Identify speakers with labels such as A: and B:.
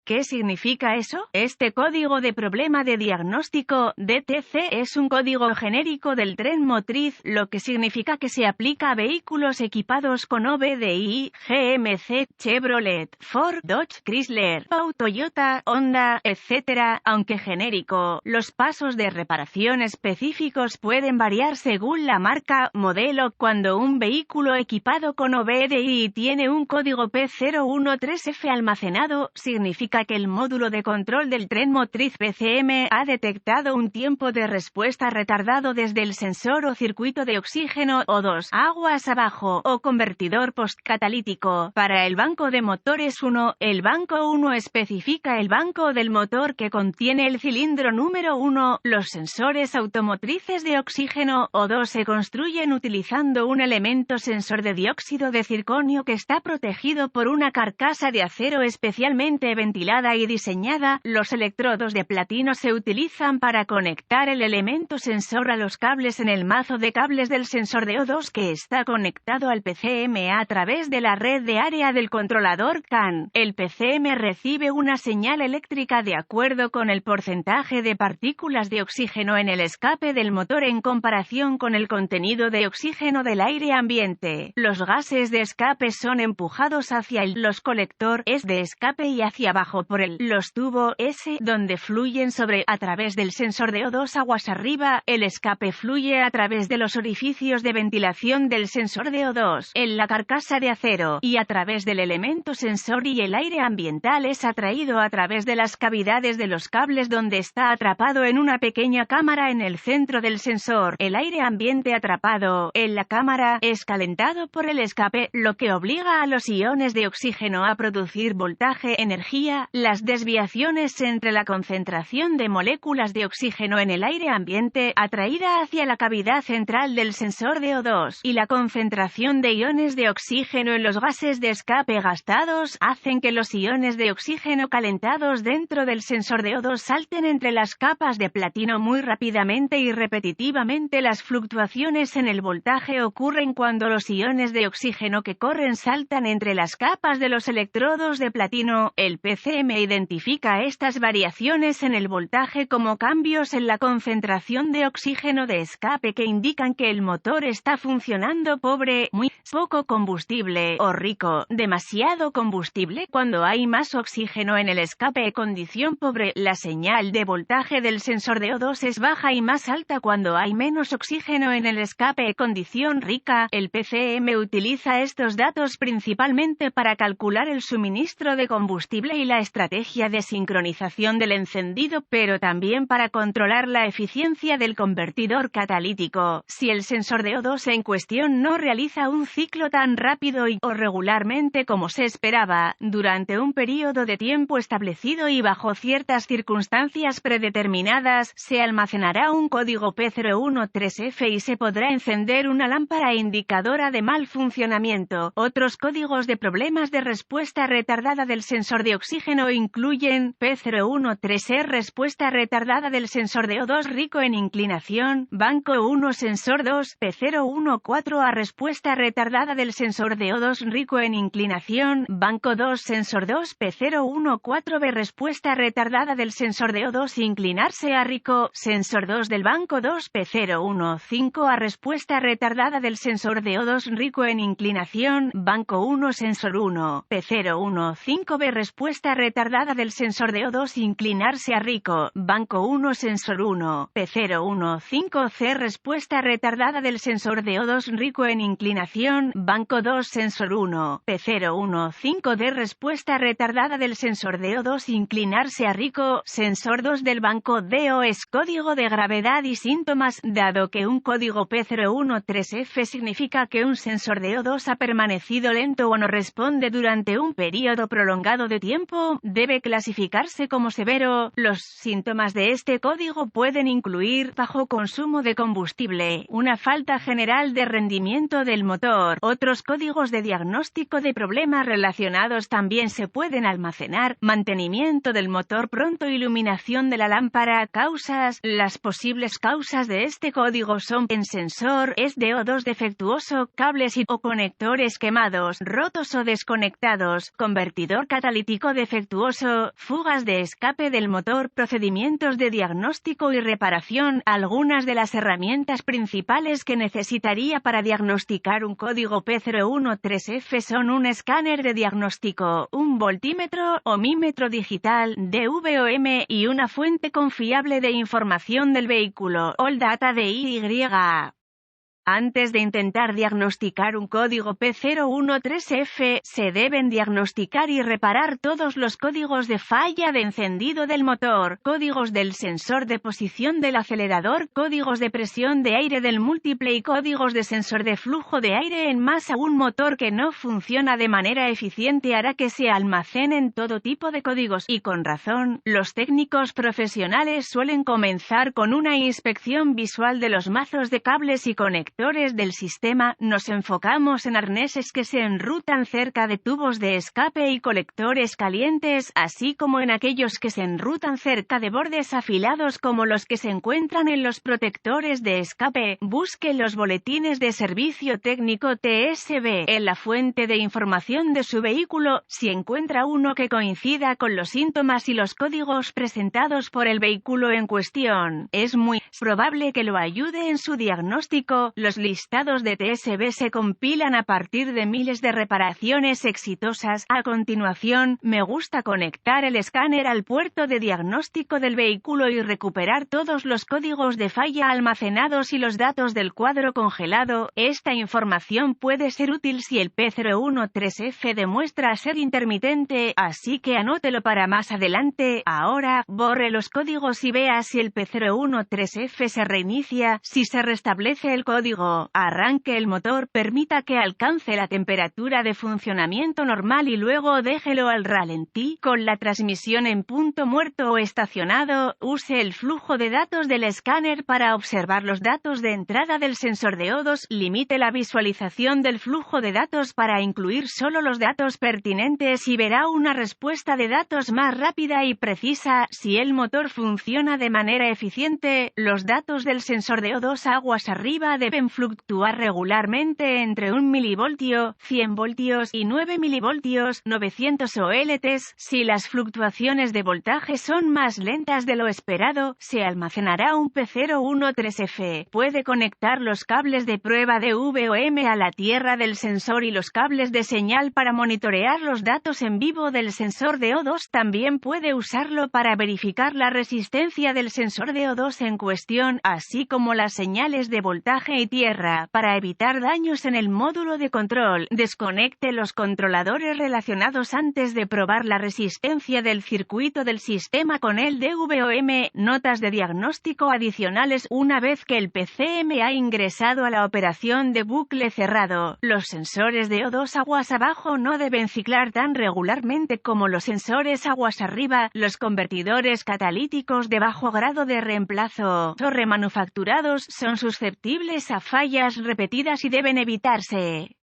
A: ¿Qué significa eso? Este código de problema de diagnóstico, DTC, es un código genérico del tren motriz, lo que significa que se aplica a vehículos equipados con OBDI, GMC, Chevrolet, Ford, Dodge, Chrysler, Toyota, Honda, etc. Aunque genérico, los pasos de reparación específicos pueden variar según la marca, modelo. Cuando un vehículo equipado con OBDI tiene un código P013F almacenado, significa que el módulo de control del tren motriz PCM ha detectado un tiempo de respuesta retardado desde el sensor o circuito de oxígeno O2, aguas abajo, o convertidor postcatalítico. Para el banco de motores 1, el banco 1 especifica el banco del motor que contiene el cilindro número 1. Los sensores automotrices de oxígeno O2 se construyen utilizando un elemento sensor de dióxido de circonio que está protegido por una carcasa de acero especialmente ventilada y diseñada. Los electrodos de platino se utilizan para conectar el elemento sensor a los cables en el mazo de cables del sensor de O2 que está conectado al PCM a través de la red de área del controlador CAN. El PCM recibe una señal eléctrica de acuerdo con el porcentaje de partículas de oxígeno en el escape del motor en comparación con el contenido de oxígeno del aire ambiente. Los gases de escape son empujados hacia los colectores de escape y hacia abajo por los tubos S, donde fluyen a través del sensor de O2 aguas arriba. El escape fluye a través de los orificios de ventilación del sensor de O2 en la carcasa de acero, y a través del elemento sensor, y el aire ambiental es atraído a través de las cavidades de los cables donde está atrapado en una pequeña cámara en el centro del sensor. El aire ambiente atrapado en la cámara es calentado por el escape, lo que obliga a los iones de oxígeno a producir voltaje, energía. Las desviaciones entre la concentración de moléculas de oxígeno en el aire ambiente atraída hacia la cavidad central del sensor de O2 y la concentración de iones de oxígeno en los gases de escape gastados hacen que los iones de oxígeno calentados dentro del sensor de O2 salten entre las capas de platino muy rápidamente y repetitivamente. Las fluctuaciones en el voltaje ocurren cuando los iones de oxígeno que corren saltan entre las capas de los electrodos de platino. El PCM identifica estas variaciones en el voltaje como cambios en la concentración de oxígeno de escape que indican que el motor está funcionando pobre, muy poco combustible, o rico, demasiado combustible. Cuando hay más oxígeno en el escape, condición pobre, la señal de voltaje del sensor de O2 es baja y más alta cuando hay menos oxígeno en el escape, condición rica. El PCM utiliza estos datos principalmente para calcular el suministro de combustible y la estrategia de sincronización del encendido, pero también para controlar la eficiencia del convertidor catalítico. Si el sensor de O2 en cuestión no realiza un ciclo tan rápido o regularmente como se esperaba, durante un periodo de tiempo establecido y bajo ciertas circunstancias predeterminadas, se almacenará un código P013F y se podrá encender una lámpara indicadora de mal funcionamiento. Otros códigos de problemas de respuesta retardada del sensor de oxígeno incluyen P013E, respuesta retardada del sensor de O2 rico en inclinación, banco 1 sensor 2, P014A, respuesta retardada del sensor de O2 rico en inclinación, banco 2 sensor 2, P014B, respuesta retardada del sensor de O2 inclinarse a rico, sensor 2 del banco 2, P015A, respuesta retardada del sensor de O2 rico en inclinación, banco 1 sensor 1, P015B, respuesta retardada del sensor de O2 inclinarse a rico, banco 1 sensor 1, P015C, respuesta retardada del sensor de O2 rico en inclinación, banco 2 sensor 1, P015D, respuesta retardada del sensor de O2 inclinarse a rico, sensor 2 del banco DOS. Código de gravedad y síntomas. Dado que un código P013F significa que un sensor de O2 ha permanecido lento o no responde durante un periodo prolongado de tiempo, debe clasificarse como severo. Los síntomas de este código pueden incluir bajo consumo de combustible, una falta general de rendimiento del motor. Otros códigos de diagnóstico de problemas relacionados también se pueden almacenar: mantenimiento del motor pronto, iluminación de la lámpara. Causas. Las posibles causas de este código son: en sensor es de O2 defectuoso, cables o conectores quemados, rotos o desconectados, convertidor catalítico defectuoso, defectuoso, fugas de escape del motor, procedimientos de diagnóstico y reparación. Algunas de las herramientas principales que necesitaría para diagnosticar un código P013F son un escáner de diagnóstico, un voltímetro, ohmímetro digital, DVOM y una fuente confiable de información del vehículo, ALLDATA DIY. Antes de intentar diagnosticar un código P013F, se deben diagnosticar y reparar todos los códigos de falla de encendido del motor, códigos del sensor de posición del acelerador, códigos de presión de aire del múltiple y códigos de sensor de flujo de aire. En más, un motor que no funciona de manera eficiente hará que se almacenen todo tipo de códigos, y con razón, los técnicos profesionales suelen comenzar con una inspección visual de los mazos de cables y conectores del sistema. Nos enfocamos en arneses que se enrutan cerca de tubos de escape y colectores calientes, así como en aquellos que se enrutan cerca de bordes afilados como los que se encuentran en los protectores de escape. Busque los boletines de servicio técnico TSB en la fuente de información de su vehículo. Si encuentra uno que coincida con los síntomas y los códigos presentados por el vehículo en cuestión, es muy probable que lo ayude en su diagnóstico. Los listados de TSB se compilan a partir de miles de reparaciones exitosas. A continuación, me gusta conectar el escáner al puerto de diagnóstico del vehículo y recuperar todos los códigos de falla almacenados y los datos del cuadro congelado. Esta información puede ser útil si el P013F demuestra ser intermitente, así que anótelo para más adelante. Ahora, borre los códigos y vea si el P013F se reinicia. Si se restablece el código, arranque el motor, permita que alcance la temperatura de funcionamiento normal y luego déjelo al ralentí. Con la transmisión en punto muerto o estacionado, use el flujo de datos del escáner para observar los datos de entrada del sensor de O2. Limite la visualización del flujo de datos para incluir solo los datos pertinentes y verá una respuesta de datos más rápida y precisa. Si el motor funciona de manera eficiente, los datos del sensor de O2 aguas arriba deben fluctuar regularmente entre 1 milivoltio, 100 voltios y 9 milivoltios, 900 OLTs. Si las fluctuaciones de voltaje son más lentas de lo esperado, se almacenará un P013F. Puede conectar los cables de prueba de VOM a la tierra del sensor y los cables de señal para monitorear los datos en vivo del sensor de O2. También puede usarlo para verificar la resistencia del sensor de O2 en cuestión, así como las señales de voltaje y tierra. Para evitar daños en el módulo de control, desconecte los controladores relacionados antes de probar la resistencia del circuito del sistema con el DVOM. Notas de diagnóstico adicionales. Una vez que el PCM ha ingresado a la operación de bucle cerrado, los sensores de O2 aguas abajo no deben ciclar tan regularmente como los sensores aguas arriba. Los convertidores catalíticos de bajo grado de reemplazo o remanufacturados son susceptibles a fallas repetidas y deben evitarse.